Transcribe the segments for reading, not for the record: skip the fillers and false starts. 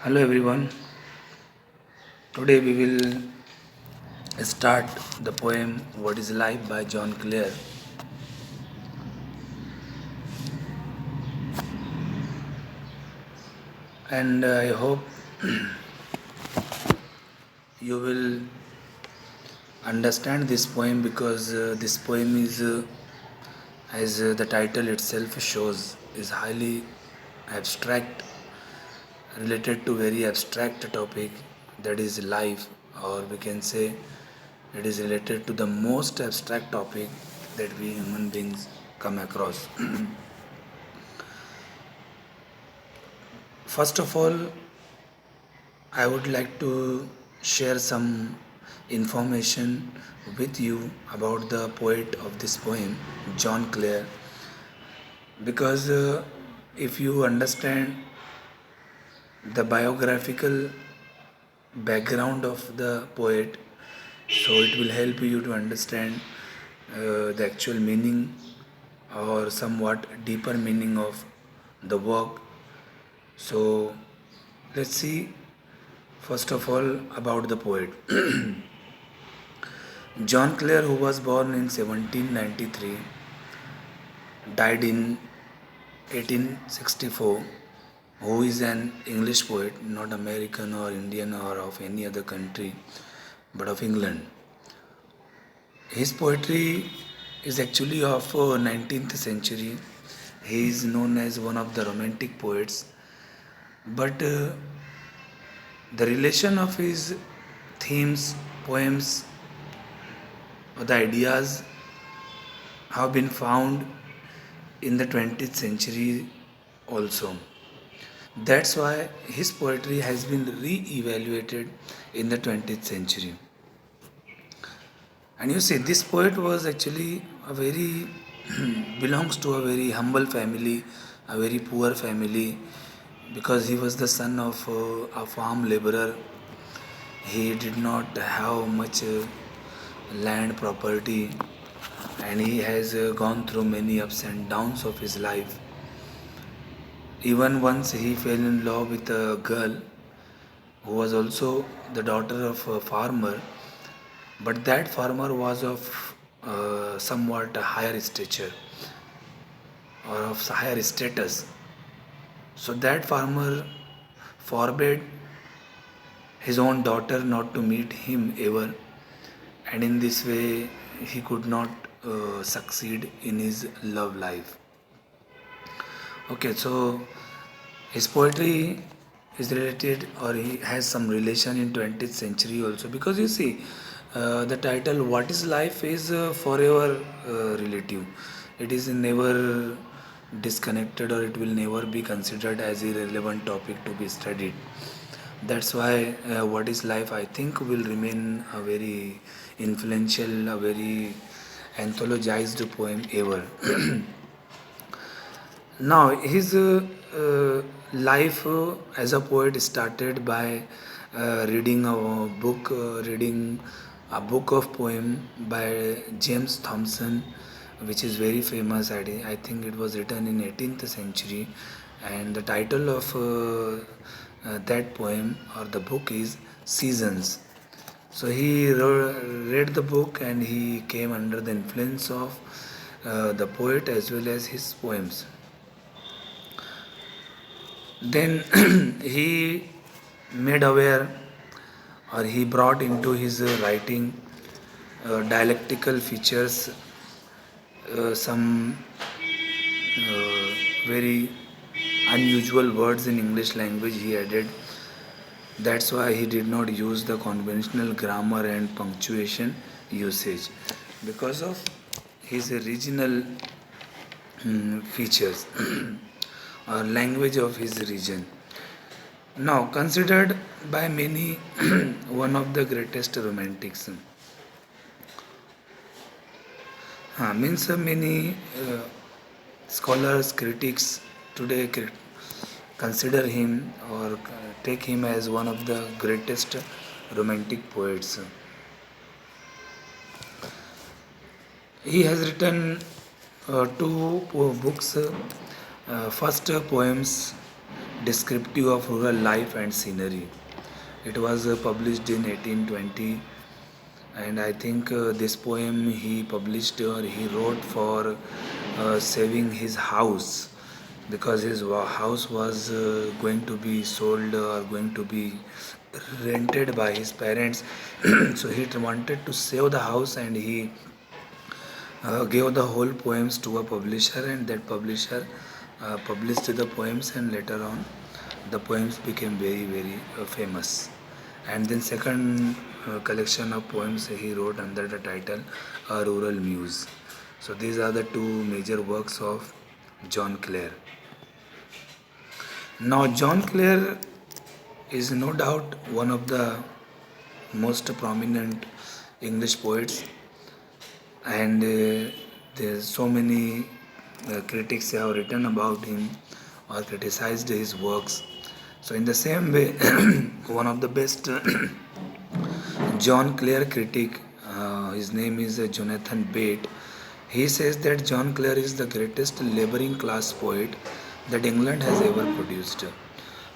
Hello everyone. Today we will start the poem What is Life by John Clare. And I hope you will understand this poem because this poem is, as the title itself shows, is highly abstract, related to very abstract topic, that is life, or we can say it is related to the most abstract topic that we human beings come across. First of all, I would like to share some information with you about the poet of this poem, John Clare, because if you understand the biographical background of the poet, so it will help you to understand the actual meaning or somewhat deeper meaning of the work. So let's see first of all about the poet. John Clare, who was born in 1793, died in 1864, who is an English poet, not American or Indian or of any other country, but of England. His poetry is actually of 19th century. He is known as one of the romantic poets, but the relation of his themes, poems, or the ideas have been found in the 20th century also. That's why his poetry has been re-evaluated in the 20th century. And you see, this poet was actually a very belongs to a very humble family, a very poor family, because he was the son of a farm laborer. He did not have much land property, and he has gone through many ups and downs of his life. Even once he fell in love with a girl who was also the daughter of a farmer, but that farmer was of somewhat a higher stature or of higher status. So that farmer forbade his own daughter not to meet him ever, and in this way he could not succeed in his love life. Okay, so his poetry is related or he has some relation in 20th century also, because you see the title What is Life is forever relative. It is never disconnected, or it will never be considered as irrelevant topic to be studied. That's why What is Life, I think, will remain a very influential, a very anthologized poem ever. Now, his life as a poet started by reading a book of poem by James Thompson, which is very famous. I think it was written in 18th century, and the title of that poem or the book is Seasons. So he read the book and he came under the influence of the poet as well as his poems. Then he made aware or he brought into his writing dialectical features, some very unusual words in English language he added. That's why he did not use the conventional grammar and punctuation usage, because of his regional features or language of his region. Now, considered by many one of the greatest romantics, means many scholars, critics today consider him or take him as one of the greatest romantic poets. He has written two books. First poems descriptive of rural life and scenery. It was published in 1820, and I think this poem he published or he wrote for saving his house, because his house was going to be sold or going to be rented by his parents. So he wanted to save the house, and he gave the whole poems to a publisher, and that publisher published the poems, and later on the poems became very very famous. And then second collection of poems he wrote under the title A Rural Muse. So these are the two major works of John Clare. Now John Clare is no doubt one of the most prominent English poets, and there's so many critics have written about him or criticized his works. So in the same way, one of the best John Clare critic, his name is Jonathan Bate. He says that John Clare is the greatest laboring class poet that England has ever produced.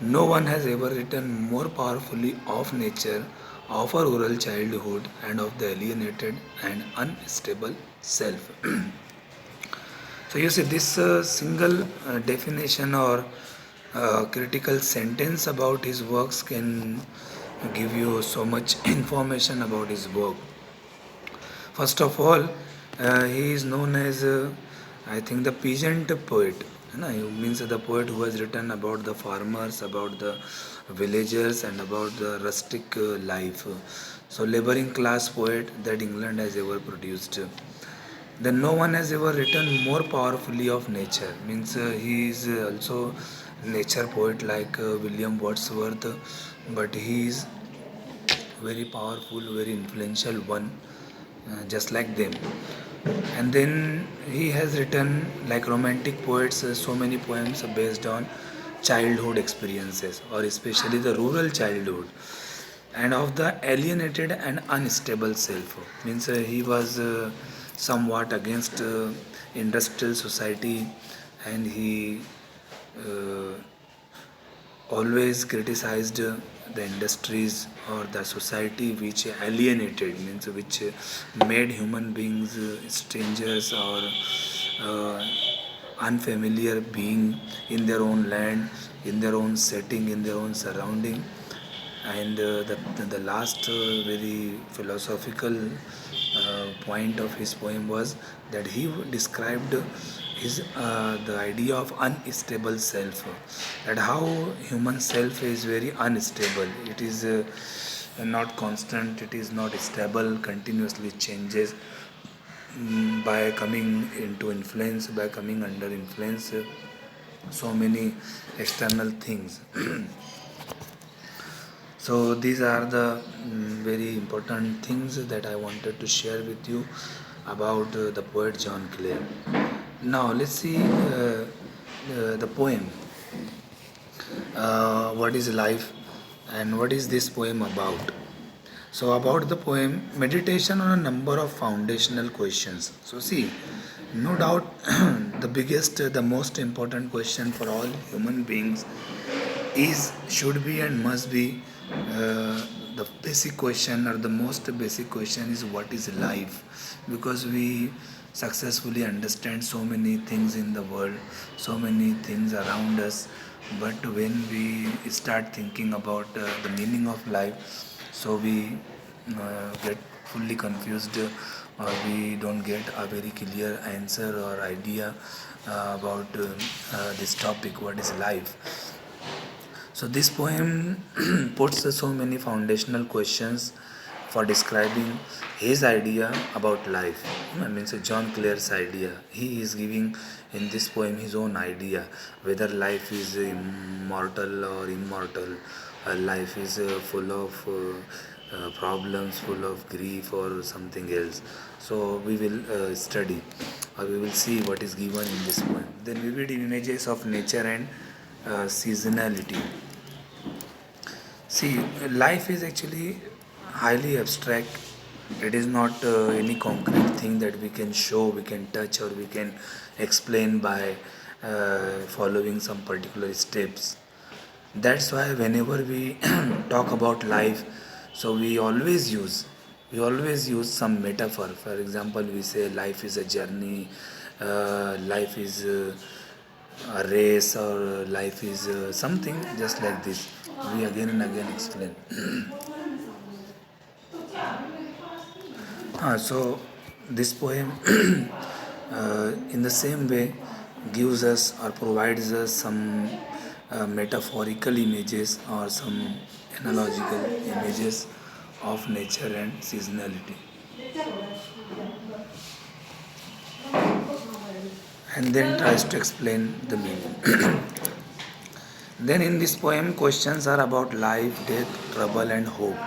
No one has ever written more powerfully of nature, of a rural childhood, and of the alienated and unstable self. So you see, this single definition or critical sentence about his works can give you so much information about his work. First of all, he is known as, I think, the peasant poet. He means the poet who has written about the farmers, about the villagers, and about the rustic life. So, laboring class poet that England has ever produced. Then no one has ever written more powerfully of nature. Means he is also nature poet like William Wordsworth, but he is very powerful, very influential one, just like them. And then he has written, like romantic poets, so many poems are based on childhood experiences, or especially the rural childhood, and of the alienated and unstable self. Means he was somewhat against industrial society, and he uh, always criticized the industries or the society which alienated, means which made human beings strangers or uh, unfamiliar being in their own land, in their own setting, in their own surrounding. And the last very philosophical point of his poem was that he described his the idea of unstable self, that how human self is very unstable. It is not constant, it is not stable, continuously changes, by coming into influence, by coming under influence, so many external things. So these are the very important things that I wanted to share with you about the poet John Clare. Now let's see the poem. What is life, and what is this poem about? So about the poem, meditation on a number of foundational questions. So see, no doubt the biggest, the most important question for all human beings is, should be, and must be, the basic question, or the most basic question is, what is life? Because we successfully understand so many things in the world, so many things around us, but when we start thinking about the meaning of life, so we get fully confused, or we don't get a very clear answer or idea about this topic, what is life. So this poem puts so many foundational questions for describing his idea about life. I mean, John Clare's idea. He is giving in this poem his own idea, whether life is immortal or immortal, life is full of problems, full of grief, or something else. So we will study, or we will see what is given in this poem. Then vivid images of nature and seasonality. See, life is actually highly abstract. It is not any concrete thing that we can show, we can touch, or we can explain by following some particular steps. That's why whenever we talk about life, so we always use some metaphor. For example, we say life is a journey, life is a race, or life is something just like this. We again and again explain. So this poem, in the same way, gives us or provides us some metaphorical images or some analogical images of nature and seasonality, and then tries to explain the meaning. Then in this poem, questions are about life, death, trouble, and hope.